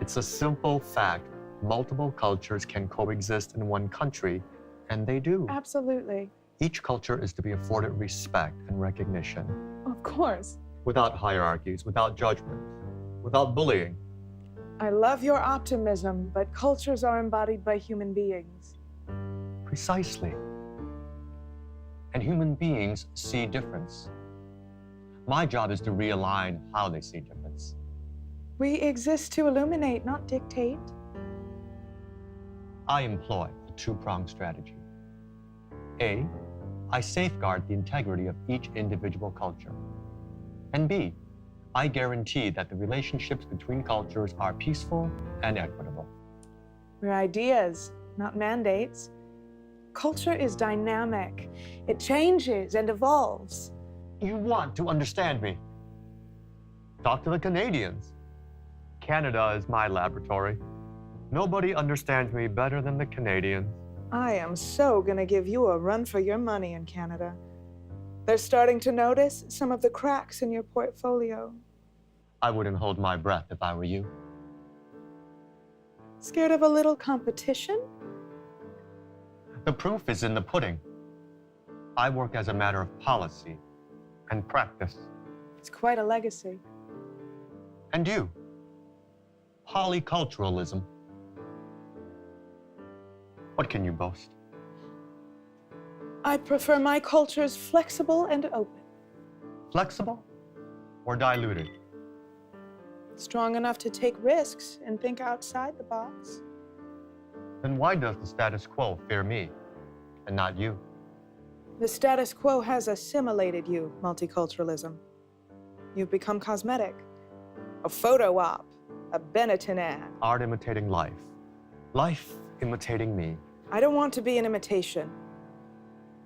It's a simple fact. Multiple cultures can coexist in one country, and they do. Absolutely. Each culture is to be afforded respect and recognition. Of course. Without hierarchies, without judgment, without bullying. I love your optimism, but cultures are embodied by human beings. Precisely. And human beings see difference. My job is to realign how they see difference. We exist to illuminate, not dictate. I employ a two-pronged strategy. A, I safeguard the integrity of each individual culture. And B, I guarantee that the relationships between cultures are peaceful and equitable. We're ideas, not mandates. Culture is dynamic. It changes and evolves. You want to understand me. Talk to the Canadians. Canada is my laboratory. Nobody understands me better than the Canadians. I am so gonna give you a run for your money in Canada. They're starting to notice some of the cracks in your portfolio. I wouldn't hold my breath if I were you. Scared of a little competition? The proof is in the pudding. I work as a matter of policy and practice. It's quite a legacy. And you? Polyculturalism. What can you boast? I prefer my cultures flexible and open. Flexible or diluted? Strong enough to take risks and think outside the box. Then why does the status quo fear me and not you? The status quo has assimilated you, multiculturalism. You've become cosmetic, a photo op, a Benetton ad. Art imitating life. Life imitating me. I don't want to be an imitation.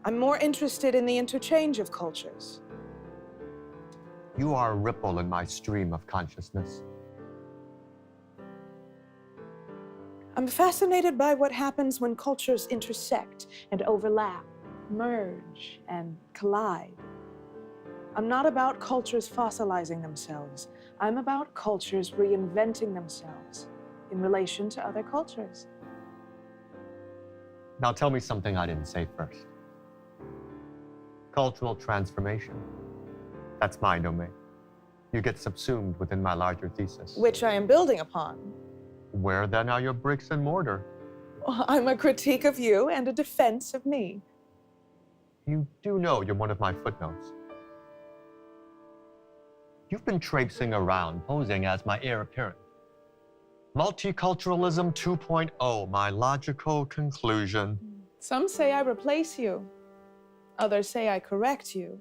I'm more interested in the interchange of cultures. You are a ripple in my stream of consciousness. I'm fascinated by what happens when cultures intersect and overlap, merge and collide. I'm not about cultures fossilizing themselves. I'm about cultures reinventing themselves in relation to other cultures. Now tell me something I didn't say first. Cultural transformation. That's my domain. You get subsumed within my larger thesis. Which I am building upon. Where then are your bricks and mortar? Well, I'm a critique of you and a defense of me. You do know you're one of my footnotes. You've been traipsing around, posing as my heir apparent. Multiculturalism 2.0, my logical conclusion. Some say I replace you. Others say I correct you.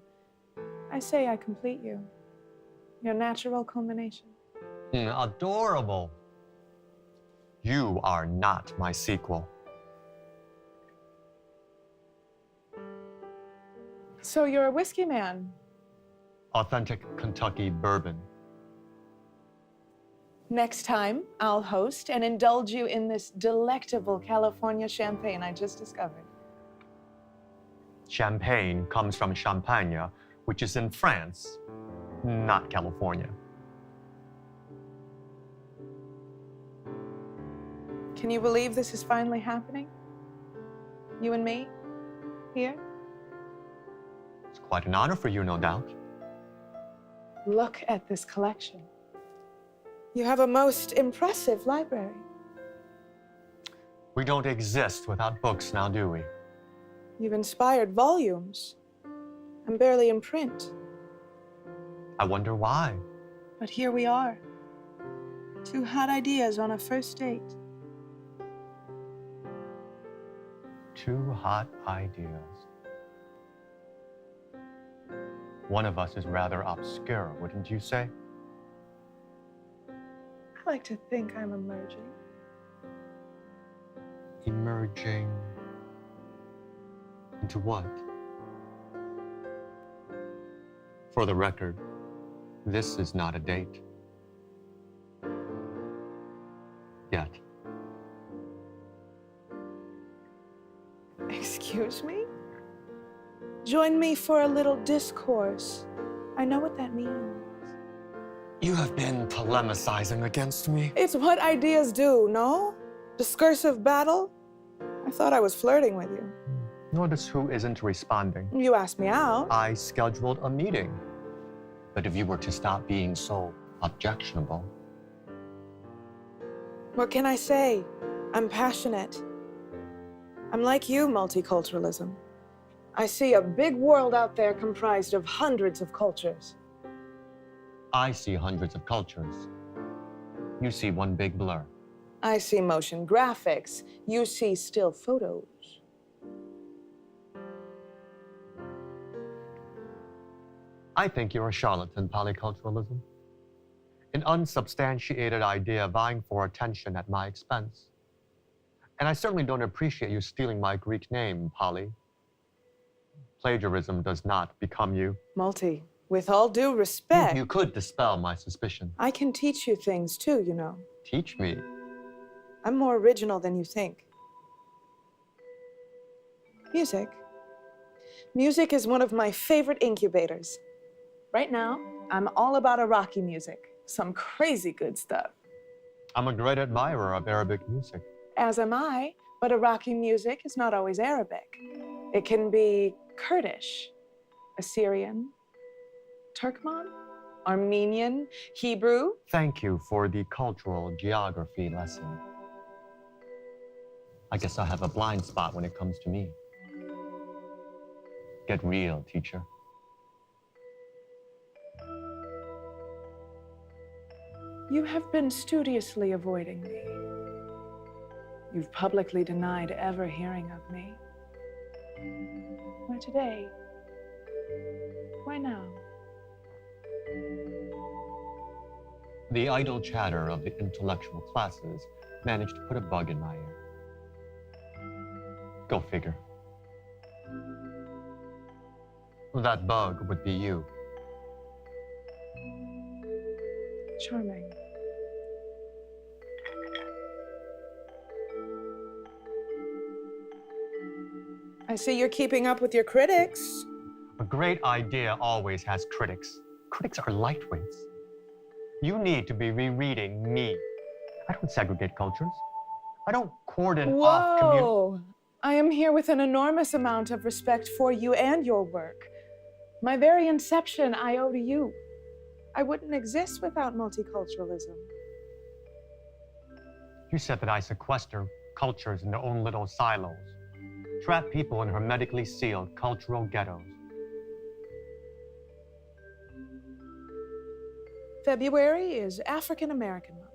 I say I complete you. Your natural culmination. Adorable. You are not my sequel. So you're a whiskey man. Authentic Kentucky bourbon. Next time, I'll host and indulge you in this delectable California champagne I just discovered. Champagne comes from Champagne, which is in France, not California. Can you believe this is finally happening? You and me, here? It's quite an honor for you, no doubt. Look at this collection. You have a most impressive library. We don't exist without books now, do we? You've inspired volumes. I'm barely in print. I wonder why. But here we are. Two hot ideas on a first date. Two hot ideas. One of us is rather obscure, wouldn't you say? I like to think I'm emerging. Emerging into what? For the record, this is not a date. Yet. Excuse me? Join me for a little discourse. I know what that means. You have been polemicizing against me. It's what ideas do, no? Discursive battle? I thought I was flirting with you. Notice who isn't responding. You asked me out. I scheduled a meeting. But if you were to stop being so objectionable. What can I say? I'm passionate. I'm like you, multiculturalism. I see a big world out there comprised of hundreds of cultures. I see hundreds of cultures. You see one big blur. I see motion graphics. You see still photos. I think you're a charlatan, polyculturalism. An unsubstantiated idea vying for attention at my expense. And I certainly don't appreciate you stealing my Greek name, Poly. Plagiarism does not become you. Multi, with all due respect. You could dispel my suspicion. I can teach you things too, you know. Teach me. I'm more original than you think. Music. Music is one of my favorite incubators. Right now, I'm all about Iraqi music. Some crazy good stuff. I'm a great admirer of Arabic music. As am I, but Iraqi music is not always Arabic. It can be Kurdish, Assyrian, Turkmen, Armenian, Hebrew. Thank you for the cultural geography lesson. I guess I have a blind spot when it comes to me. Get real, teacher. You have been studiously avoiding me. You've publicly denied ever hearing of me. Why today? Why now? The idle chatter of the intellectual classes managed to put a bug in my ear. Go figure. That bug would be you. Charming. I see you're keeping up with your critics. A great idea always has critics. Critics are lightweights. You need to be rereading me. I don't segregate cultures. I don't cordon off community. Whoa! I am here with an enormous amount of respect for you and your work. My very inception I owe to you. I wouldn't exist without multiculturalism. You said that I sequester cultures in their own little silos, trap people in hermetically sealed cultural ghettos. February is African American Month.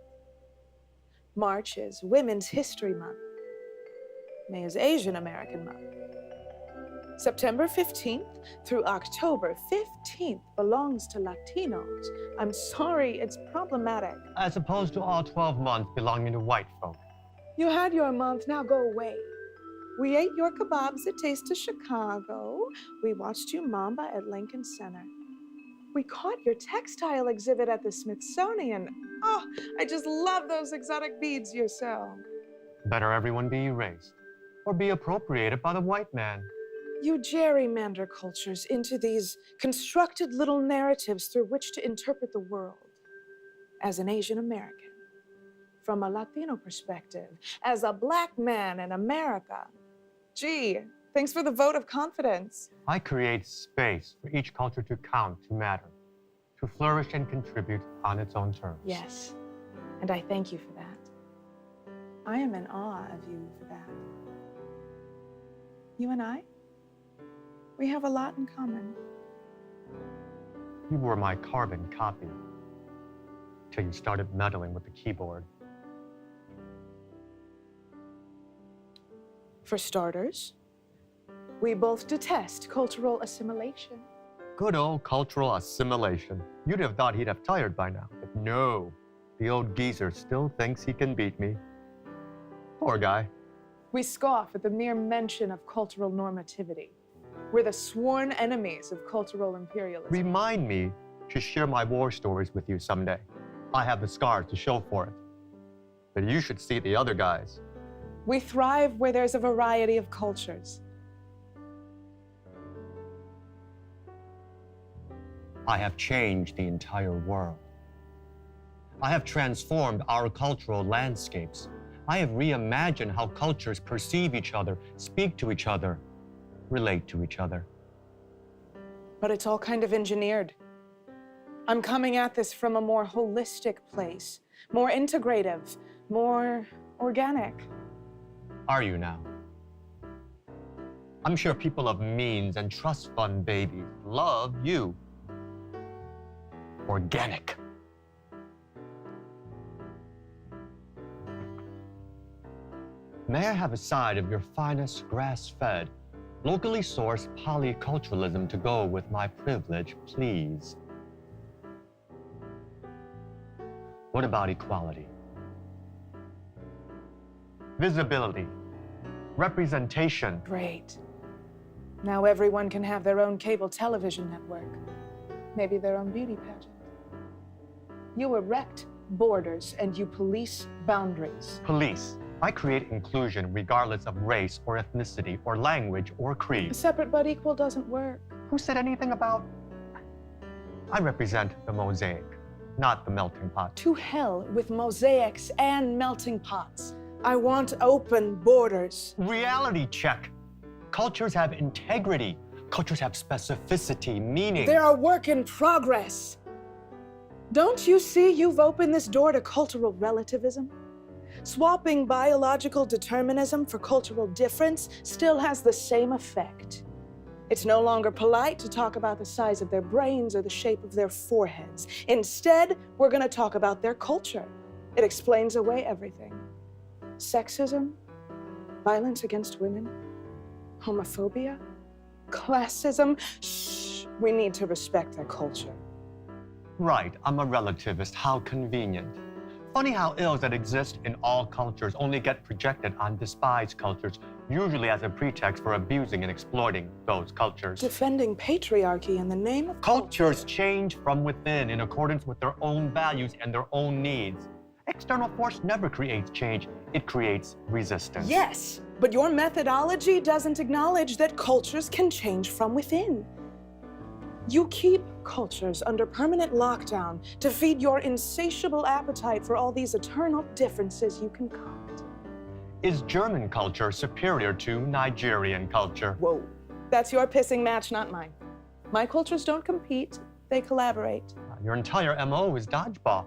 March is Women's History Month. May is Asian American Month. September 15th through October 15th belongs to Latinos. I'm sorry, it's problematic. As opposed to all 12 months belonging to white folk. You had your month, now go away. We ate your kebabs at Taste of Chicago. We watched you Mamba at Lincoln Center. We caught your textile exhibit at the Smithsonian. Oh, I just love those exotic beads you sell. Better everyone be erased or be appropriated by the white man. You gerrymander cultures into these constructed little narratives through which to interpret the world. As an Asian American, from a Latino perspective, as a Black man in America. Gee, thanks for the vote of confidence. I create space for each culture to count, to matter, to flourish and contribute on its own terms. Yes, and I thank you for that. I am in awe of you for that. You and I, we have a lot in common. You were my carbon copy till you started meddling with the keyboard. For starters, we both detest cultural assimilation. Good old cultural assimilation. You'd have thought he'd have tired by now, but no. The old geezer still thinks he can beat me. Poor guy. We scoff at the mere mention of cultural normativity. We're the sworn enemies of cultural imperialism. Remind me to share my war stories with you someday. I have the scars to show for it. But you should see the other guys. We thrive where there's a variety of cultures. I have changed the entire world. I have transformed our cultural landscapes. I have reimagined how cultures perceive each other, speak to each other, relate to each other. But it's all kind of engineered. I'm coming at this from a more holistic place, more integrative, more organic. Are you now? I'm sure people of means and trust fund babies love you. Organic. May I have a side of your finest grass-fed, locally sourced polyculturalism to go with my privilege, please? What about equality? Visibility, representation. Great. Now everyone can have their own cable television network, maybe their own beauty pageant. You erect borders and you police boundaries. Police. I create inclusion regardless of race or ethnicity or language or creed. Separate but equal doesn't work. Who said anything about? I represent the mosaic, not the melting pot. To hell with mosaics and melting pots. I want open borders. Reality check. Cultures have integrity. Cultures have specificity, meaning. They're a work in progress. Don't you see you've opened this door to cultural relativism? Swapping biological determinism for cultural difference still has the same effect. It's no longer polite to talk about the size of their brains or the shape of their foreheads. Instead, we're going to talk about their culture. It explains away everything. Sexism, violence against women, homophobia, classism. Shh, we need to respect their culture. Right, I'm a relativist. How convenient. Funny how ills that exist in all cultures only get projected on despised cultures, usually as a pretext for abusing and exploiting those cultures. Defending patriarchy in the name of Cultures change from within in accordance with their own values and their own needs. External force never creates change, it creates resistance. Yes, but your methodology doesn't acknowledge that cultures can change from within. You keep cultures under permanent lockdown to feed your insatiable appetite for all these eternal differences you concoct. Is German culture superior to Nigerian culture? Whoa, that's your pissing match, not mine. My cultures don't compete, they collaborate. Your entire MO is dodgeball.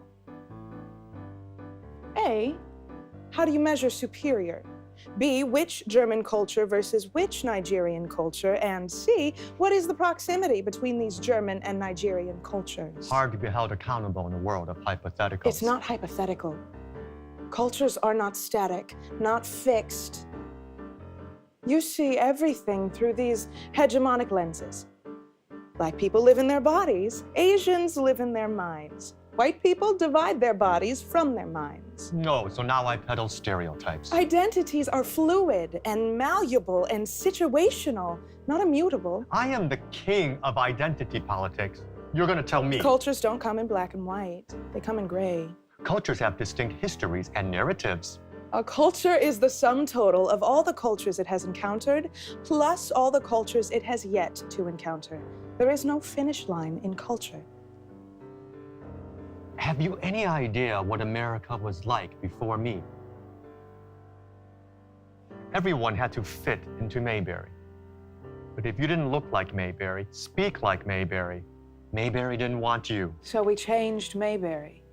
A, how do you measure superior? B, which German culture versus which Nigerian culture? And C, what is the proximity between these German and Nigerian cultures? Hard to be held accountable in a world of hypotheticals. It's not hypothetical. Cultures are not static, not fixed. You see everything through these hegemonic lenses. Black people live in their bodies, Asians live in their minds. White people divide their bodies from their minds. No, so now I peddle stereotypes. Identities are fluid and malleable and situational, not immutable. I am the king of identity politics. You're gonna tell me. Cultures don't come in black and white. They come in gray. Cultures have distinct histories and narratives. A culture is the sum total of all the cultures it has encountered, plus all the cultures it has yet to encounter. There is no finish line in culture. Have you any idea what America was like before me? Everyone had to fit into Mayberry. But if you didn't look like Mayberry, speak like Mayberry, Mayberry didn't want you. So we changed Mayberry.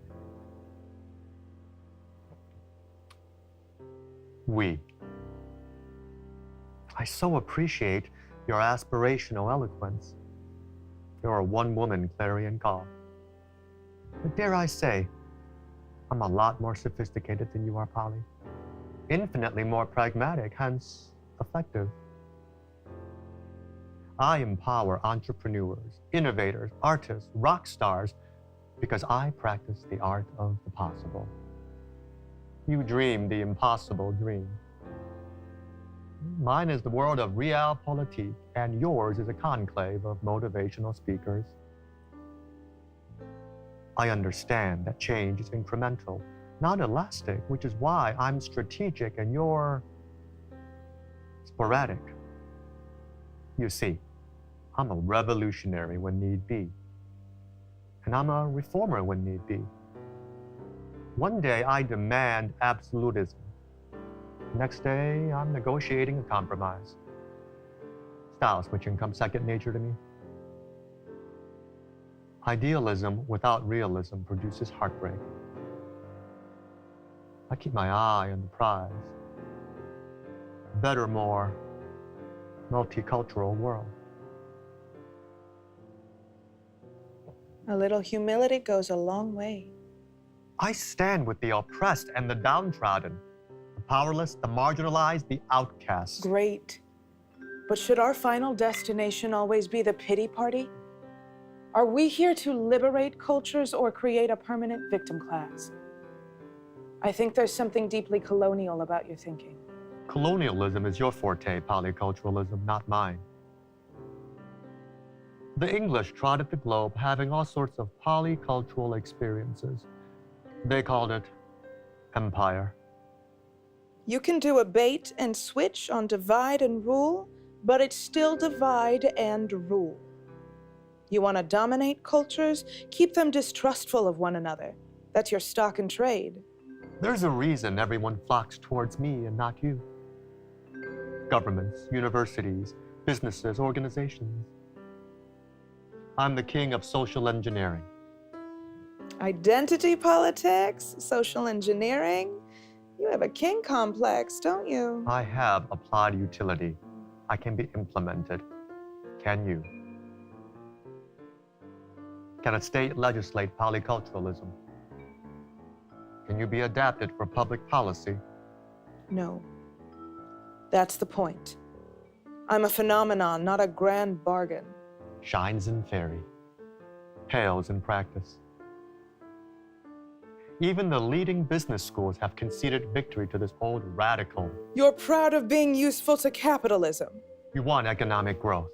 We. I so appreciate your aspirational eloquence. You're a one-woman clarion call. But dare I say, I'm a lot more sophisticated than you are, Polly. Infinitely more pragmatic, hence effective. I empower entrepreneurs, innovators, artists, rock stars, because I practice the art of the possible. You dream the impossible dream. Mine is the world of realpolitik, and yours is a conclave of motivational speakers. I understand that change is incremental, not elastic, which is why I'm strategic and you're sporadic. You see, I'm a revolutionary when need be, and I'm a reformer when need be. One day I demand absolutism. Next day, I'm negotiating a compromise. Style switching comes second nature to me. Idealism without realism produces heartbreak. I keep my eye on the prize. Better, more multicultural world. A little humility goes a long way. I stand with the oppressed and the downtrodden, the powerless, the marginalized, the outcast. Great. But should our final destination always be the pity party? Are we here to liberate cultures or create a permanent victim class? I think there's something deeply colonial about your thinking. Colonialism is your forte, polyculturalism, not mine. The English trotted the globe having all sorts of polycultural experiences. They called it empire. You can do a bait and switch on divide and rule, but it's still divide and rule. You want to dominate cultures? Keep them distrustful of one another. That's your stock and trade. There's a reason everyone flocks towards me and not you. Governments, universities, businesses, organizations. I'm the king of social engineering. Identity politics, social engineering. You have a king complex, don't you? I have applied utility. I can be implemented. Can you? Can a state legislate polyculturalism? Can you be adapted for public policy? No. That's the point. I'm a phenomenon, not a grand bargain. Shines in theory, pales in practice. Even the leading business schools have conceded victory to this old radical. You're proud of being useful to capitalism. You want economic growth,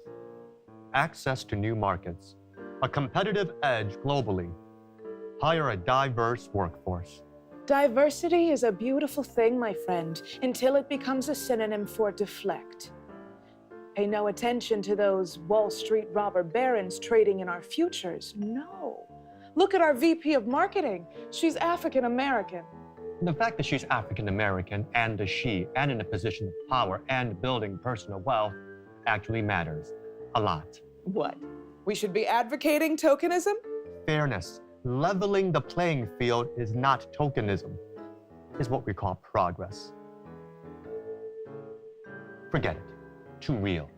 access to new markets, a competitive edge globally, hire a diverse workforce. Diversity is a beautiful thing, my friend, until it becomes a synonym for deflect. Pay no attention to those Wall Street robber barons trading in our futures. No. Look at our VP of marketing. She's African American. The fact that she's African American and a she and in a position of power and building personal wealth actually matters a lot. What? We should be advocating tokenism? Fairness, leveling the playing field is not tokenism, is what we call progress. Forget it. Too real.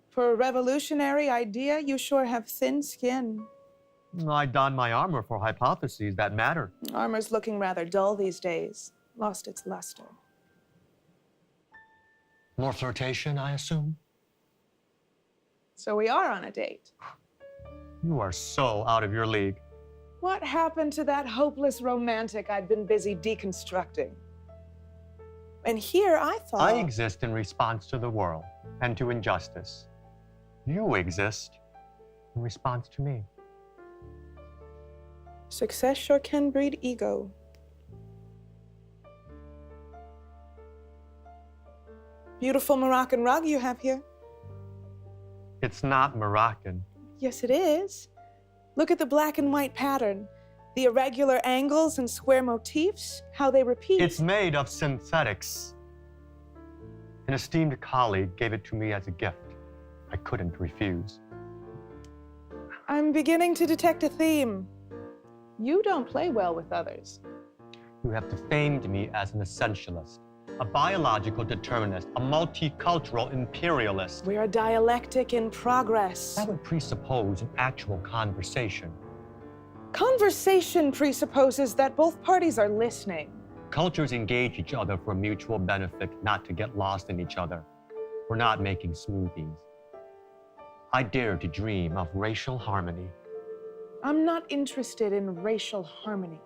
For a revolutionary idea, you sure have thin skin. I don my armor for hypotheses that matter. Armor's looking rather dull these days. Lost its luster. More flirtation, I assume? So we are on a date. You are so out of your league. What happened to that hopeless romantic I'd been busy deconstructing? And here I thought... I exist in response to the world and to injustice. You exist in response to me. Success sure can breed ego. Beautiful Moroccan rug you have here. It's not Moroccan. Yes, it is. Look at the black and white pattern. The irregular angles and square motifs, how they repeat. It's made of synthetics. An esteemed colleague gave it to me as a gift. I couldn't refuse. I'm beginning to detect a theme. You don't play well with others. You have defamed me as an essentialist, a biological determinist, a multicultural imperialist. We're a dialectic in progress. That would presuppose an actual conversation. Conversation presupposes that both parties are listening. Cultures engage each other for mutual benefit, not to get lost in each other. We're not making smoothies. I dare to dream of racial harmony. I'm not interested in racial harmony.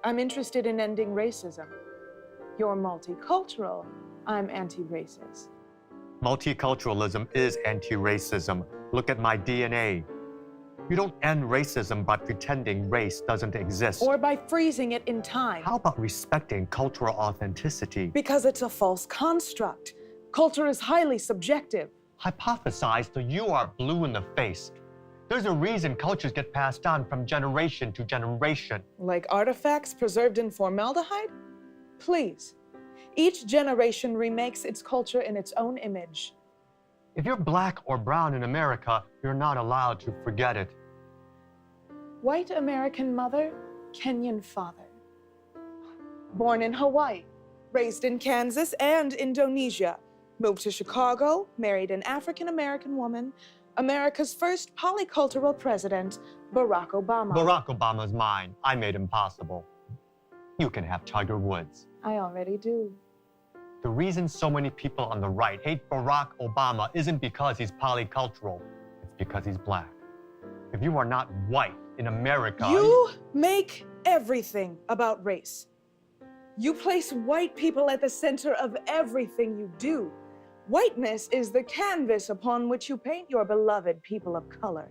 I'm interested in ending racism. You're multicultural. I'm anti-racist. Multiculturalism is anti-racism. Look at my DNA. You don't end racism by pretending race doesn't exist. Or by freezing it in time. How about respecting cultural authenticity? Because it's a false construct. Culture is highly subjective. hypothesize till you are blue in the face. There's a reason cultures get passed down from generation to generation. Like artifacts preserved in formaldehyde? Please. Each generation remakes its culture in its own image. If you're black or brown in America, you're not allowed to forget it. White American mother, Kenyan father. Born in Hawaii, raised in Kansas and Indonesia. Moved to Chicago, married an African American woman, America's first polycultural president, Barack Obama. Barack Obama's mine. I made him possible. You can have Tiger Woods. I already do. The reason so many people on the right hate Barack Obama isn't because he's polycultural. It's because he's black. If you are not white in America... You make everything about race. You place white people at the center of everything you do. Whiteness is the canvas upon which you paint your beloved people of color.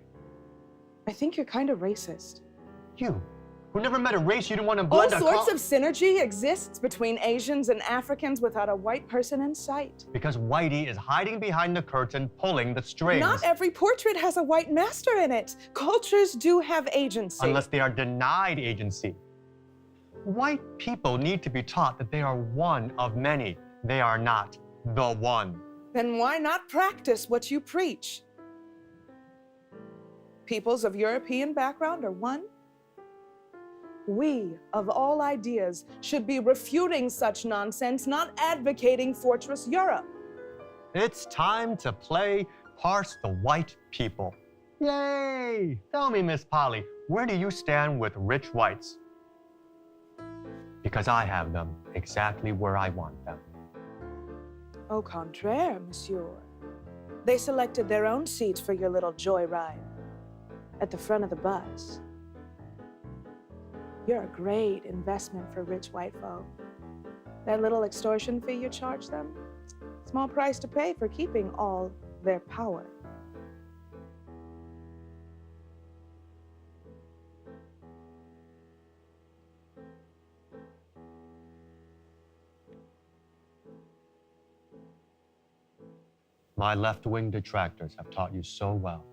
I think you're kind of racist. You, who never met a race you didn't want to blend... All sorts of synergy exists between Asians and Africans without a white person in sight. Because Whitey is hiding behind the curtain, pulling the strings. Not every portrait has a white master in it. Cultures do have agency. Unless they are denied agency. White people need to be taught that they are one of many. They are not the one. Then why not practice what you preach? Peoples of European background are one. We, of all ideas, should be refuting such nonsense, not advocating Fortress Europe. It's time to play Parse the White People. Yay! Tell me, Miss Polly, where do you stand with rich whites? Because I have them exactly where I want them. Au contraire, monsieur. They selected their own seats for your little joyride at the front of the bus. You're a great investment for rich white folk. That little extortion fee you charge them, small price to pay for keeping all their power. My left-wing detractors have taught you so well.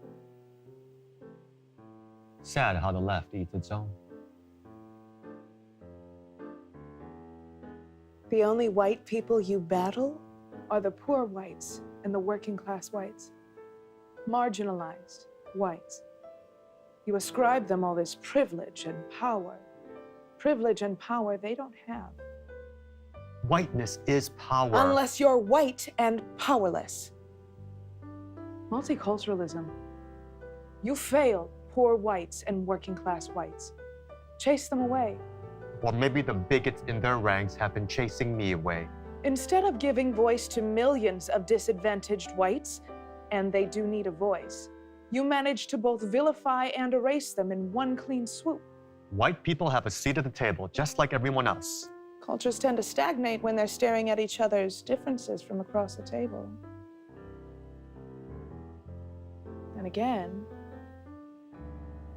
Sad how the left eats its own. The only white people you battle are the poor whites and the working class whites. Marginalized whites. You ascribe them all this privilege and power. Privilege and power they don't have. Whiteness is power. Unless you're white and powerless. Multiculturalism. You failed poor whites and working class whites. Chase them away. Or maybe the bigots in their ranks have been chasing me away. Instead of giving voice to millions of disadvantaged whites, and they do need a voice, you manage to both vilify and erase them in one clean swoop. White people have a seat at the table, just like everyone else. Cultures tend to stagnate when they're staring at each other's differences from across the table. And again,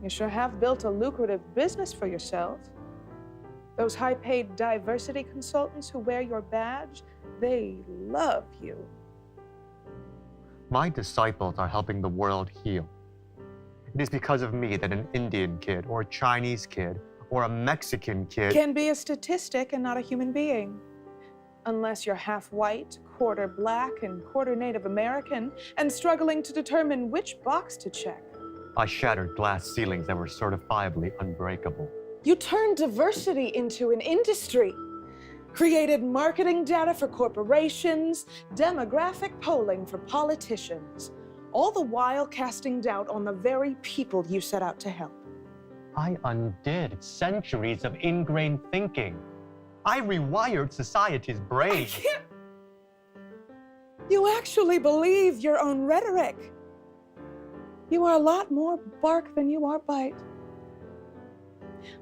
you sure have built a lucrative business for yourself. Those high-paid diversity consultants who wear your badge, they love you. My disciples are helping the world heal. It is because of me that an Indian kid, or a Chinese kid, or a Mexican kid can be a statistic and not a human being. Unless you're half white, quarter black, and quarter Native American, and struggling to determine which box to check. I shattered glass ceilings that were certifiably unbreakable. You turned diversity into an industry, created marketing data for corporations, demographic polling for politicians, all the while casting doubt on the very people you set out to help. I undid centuries of ingrained thinking. I rewired society's brain. You actually believe your own rhetoric. You are a lot more bark than you are bite.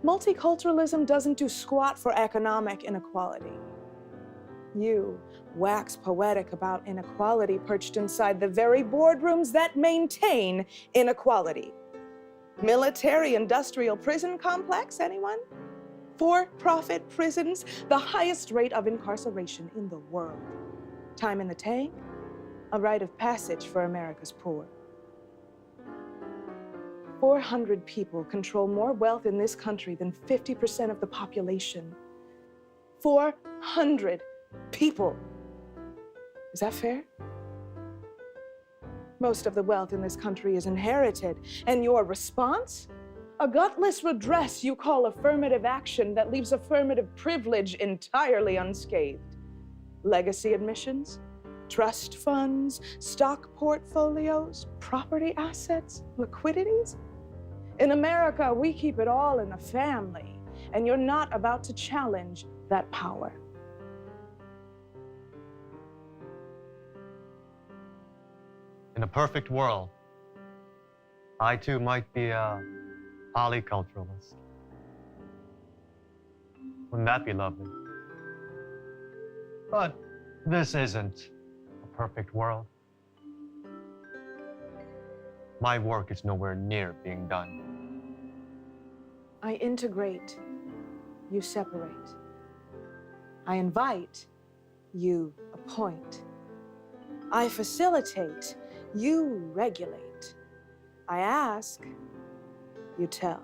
Multiculturalism doesn't do squat for economic inequality. You wax poetic about inequality perched inside the very boardrooms that maintain inequality. Military-industrial prison complex, anyone? For-profit prisons, the highest rate of incarceration in the world. Time in the tank, a rite of passage for America's poor. 400 people control more wealth in this country than 50% of the population. 400 people. Is that fair? Most of the wealth in this country is inherited, and your response? A gutless redress you call affirmative action that leaves affirmative privilege entirely unscathed. Legacy admissions, trust funds, stock portfolios, property assets, liquidities. In America, we keep it all in the family, and you're not about to challenge that power. In a perfect world, I too might be a polyculturalist. Wouldn't that be lovely? But this isn't a perfect world. My work is nowhere near being done. I integrate, you separate. I invite, you appoint. I facilitate, you regulate. I ask, you tell.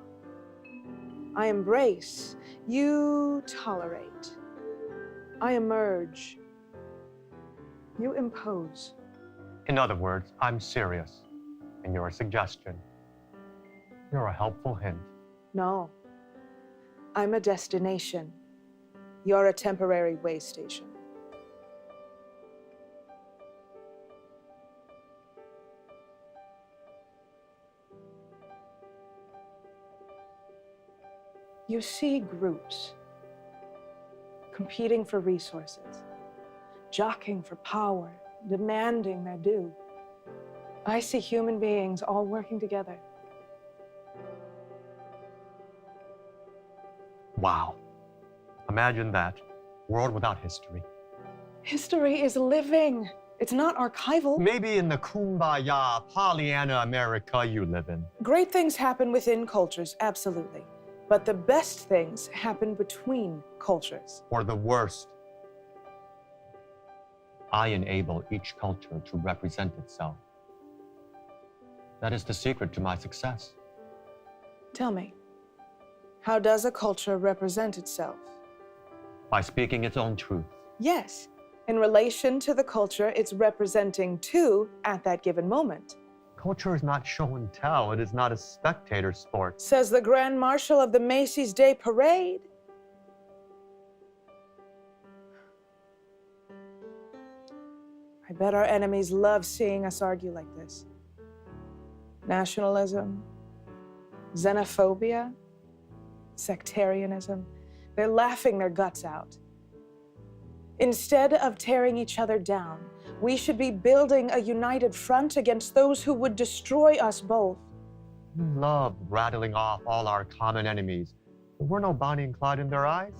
I embrace, you tolerate. I emerge, you impose. In other words, I'm serious, and you're a suggestion. You're a helpful hint. No, I'm a destination. You're a temporary way station. You see groups competing for resources, jockeying for power, demanding their due. I see human beings all working together. Wow. Imagine that. World without history. History is living. It's not archival. Maybe in the kumbaya, Pollyanna America you live in. Great things happen within cultures, absolutely. But the best things happen between cultures. Or the worst. I enable each culture to represent itself. That is the secret to my success. Tell me, how does a culture represent itself? By speaking its own truth. Yes, in relation to the culture it's representing to at that given moment. Culture is not show and tell. It is not a spectator sport. Says the Grand Marshal of the Macy's Day Parade. I bet our enemies love seeing us argue like this. Nationalism, xenophobia, sectarianism. They're laughing their guts out. Instead of tearing each other down, we should be building a united front against those who would destroy us both. You love rattling off all our common enemies. There were no Bonnie and Clyde in their eyes.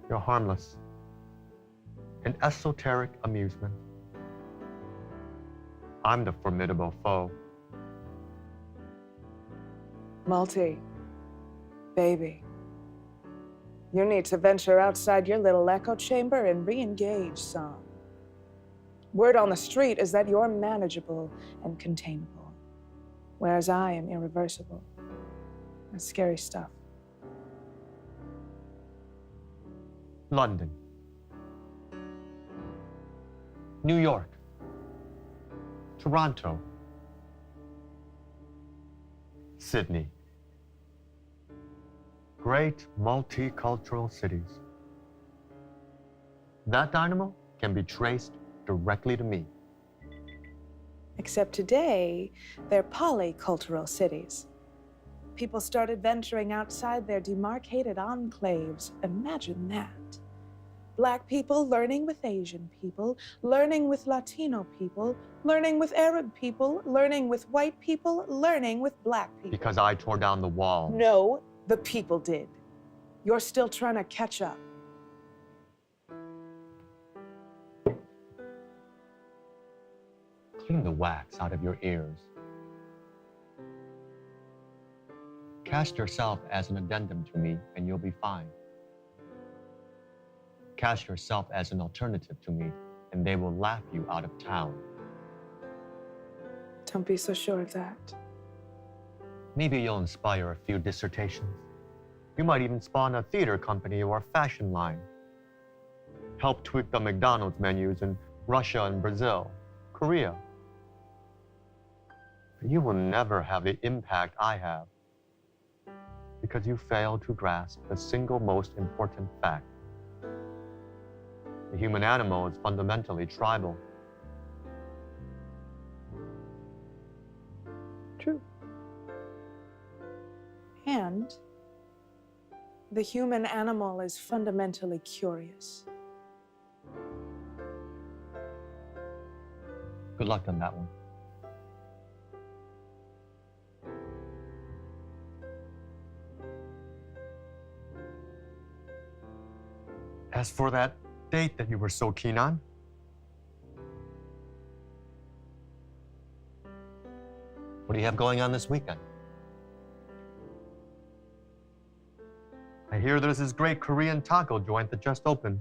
You're harmless. An esoteric amusement. I'm the formidable foe. Multi, baby, you need to venture outside your little echo chamber and re-engage some. Word on the street is that you're manageable and containable, whereas I am irreversible. That's scary stuff. London. New York. Toronto. Sydney. Great multicultural cities. That dynamo can be traced directly to me. Except today, they're polycultural cities. People started venturing outside their demarcated enclaves. Imagine that. Black people learning with Asian people, learning with Latino people, learning with Arab people, learning with white people, learning with black people. Because I tore down the wall. No, the people did. You're still trying to catch up. Clean the wax out of your ears. Cast yourself as an addendum to me, and you'll be fine. Cast yourself as an alternative to me, and they will laugh you out of town. Don't be so sure of that. Maybe you'll inspire a few dissertations. You might even spawn a theater company or a fashion line. Help tweak the McDonald's menus in Russia and Brazil, Korea. But you will never have the impact I have because you fail to grasp the single most important fact. The human animal is fundamentally tribal. True. And the human animal is fundamentally curious. Good luck on that one. As for that date that you were so keen on, what do you have going on this weekend? I hear there's this great Korean taco joint that just opened.